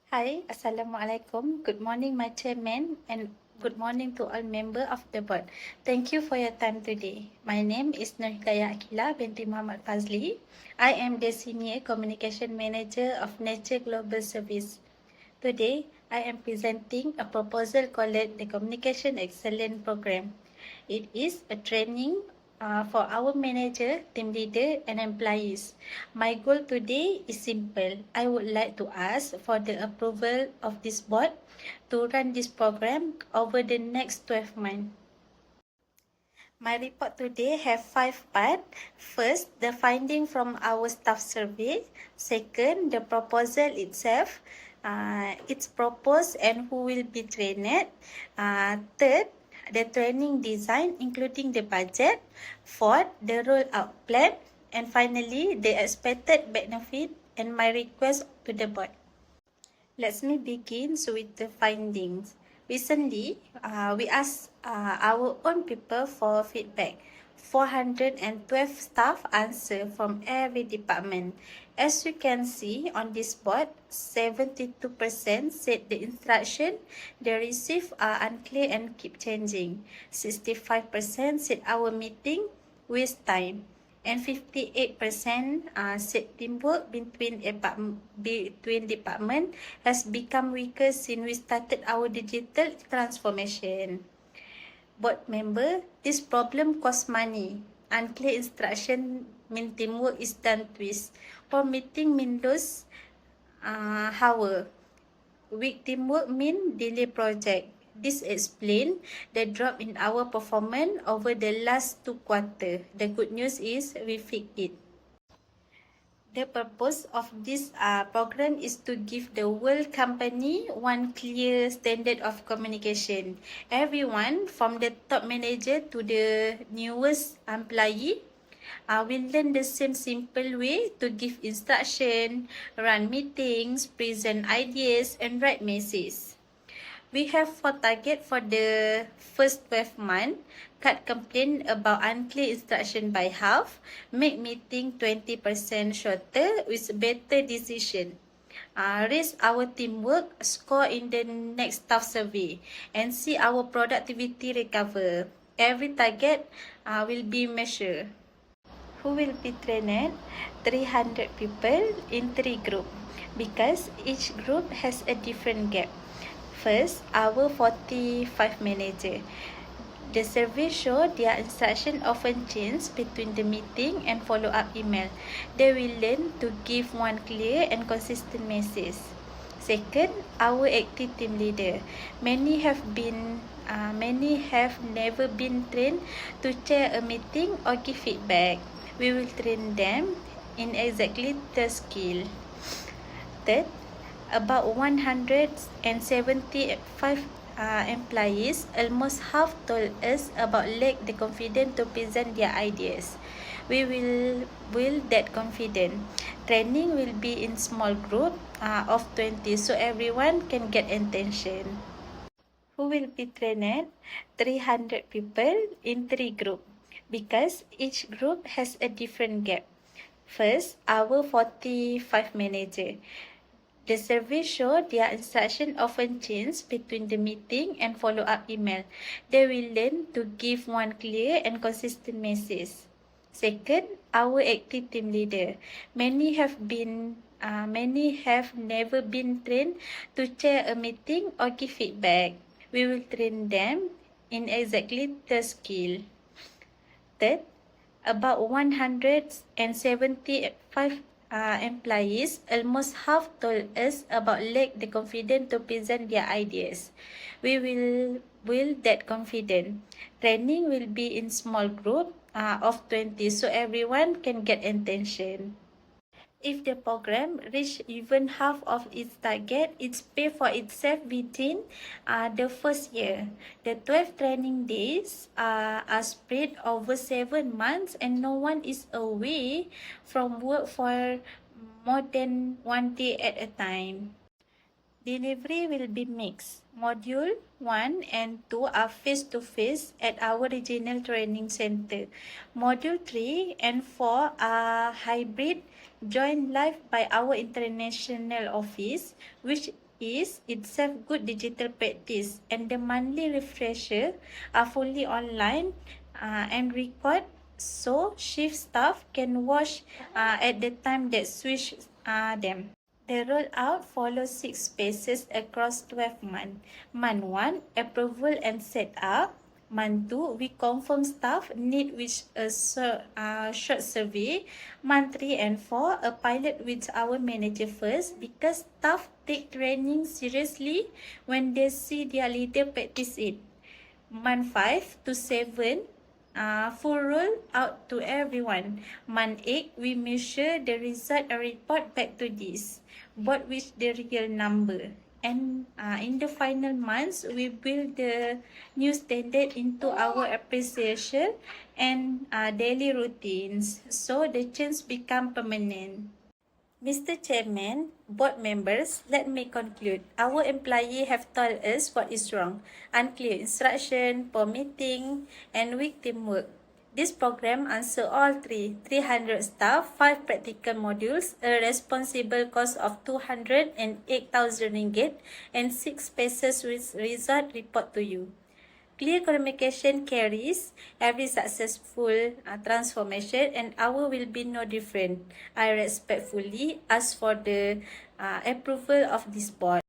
Hi, Assalamualaikum. Good morning, my chairman, and good morning to all members of the board. Thank you for your time today. My name is Nur Hidayah Akila binti Muhammad Fazli. I am the Senior Communication Manager of Nature Global Service. Today, I am presenting a proposal called the Communication Excellence Program. It is a training for our manager, team leader, and employees. My goal today is simple. I would like to ask for the approval of this board to run this program over the next 12 months. My report today have 5 parts. First, the finding from our staff survey. Second, the proposal itself. Its purpose and who will be trained. Third, the training design including the budget. Fourth, the rollout plan. And finally, the expected benefit and my request to the board. Let me begin with the findings. Recently, we asked our own people for feedback. 412 staff answer from every department. As you can see on this board, 72% said the instruction they receive are unclear and keep changing. 65% said our meeting waste time. And 58% said teamwork between department has become weaker since we started our digital transformation. Board member, this problem costs money. Unclear instruction mean teamwork is done twist. For meeting mean lose hour. Weak teamwork mean delay project. This explains the drop in our performance over the last 2 quarters. The good news is we fixed it. The purpose of this program is to give the whole company one clear standard of communication. Everyone from the top manager to the newest employee will learn the same simple way to give instruction, run meetings, present ideas, and write messages. We have 4 targets for the first 12 months. Cut complaint about unclear instruction by half. Make meeting 20% shorter with better decision. Raise our teamwork score in the next staff survey and see our productivity recover. Every target will be measured. Who will be trained? 300 people in 3 groups because each group has a different gap. First, our 45 manager. The survey show their instruction often change between the meeting and follow-up email. They will learn to give one clear and consistent message. Second, our active team leader. Many have never been trained to chair a meeting or give feedback. We will train them in exactly the skill. Third, about 175 employees, almost half told us about lack the confidence to present their ideas. We will build that confidence. Training will be in small group of 20 so everyone can get attention. Who will be trained? 300 people in 3 groups because each group has a different gap. First, our 45 manager. The survey show their instruction often change between the meeting and follow-up email. They will learn to give one clear and consistent message. Second, our active team leader. Many have never been trained to chair a meeting or give feedback. We will train them in exactly the skill. Third, about 175 employees, almost half told us about lack the confidence to present their ideas. We will build that confidence. Training will be in small group of 20 so everyone can get attention. If the program reach even half of its target, it's pay for itself within the first year. The 12 training days are spread over 7 months and no one is away from work for more than 1 day at a time. Delivery will be mixed. Module 1 and 2 are face-to-face at our regional training center. Module 3 and 4 are hybrid, joined live by our international office, which is itself good digital practice, and the monthly refresher are fully online and record, so shift staff can watch at the time that switch them. The rollout follows 6 phases across 12 months. Month 1, approval and setup. Month 2, we confirm staff need with a short survey. Month 3 and 4, a pilot with our manager first, because staff take training seriously when they see their leader practice it. Month 5 to 7, full roll out to everyone. Month 8, we measure the result and report back to this, both with the real number. And in the final months, we build the new standard into our appreciation and daily routines, so the change become permanent. Mr. Chairman, board members, let me conclude. Our employees have told us what is wrong: unclear instruction, poor meeting, and weak teamwork. This program answer all three: 300 staff, 5 practical modules, a responsible cost of 208,000 ringgit, and 6 paces with result report to you. Clear communication carries every successful transformation, and our will be no different. I respectfully ask for the approval of this board.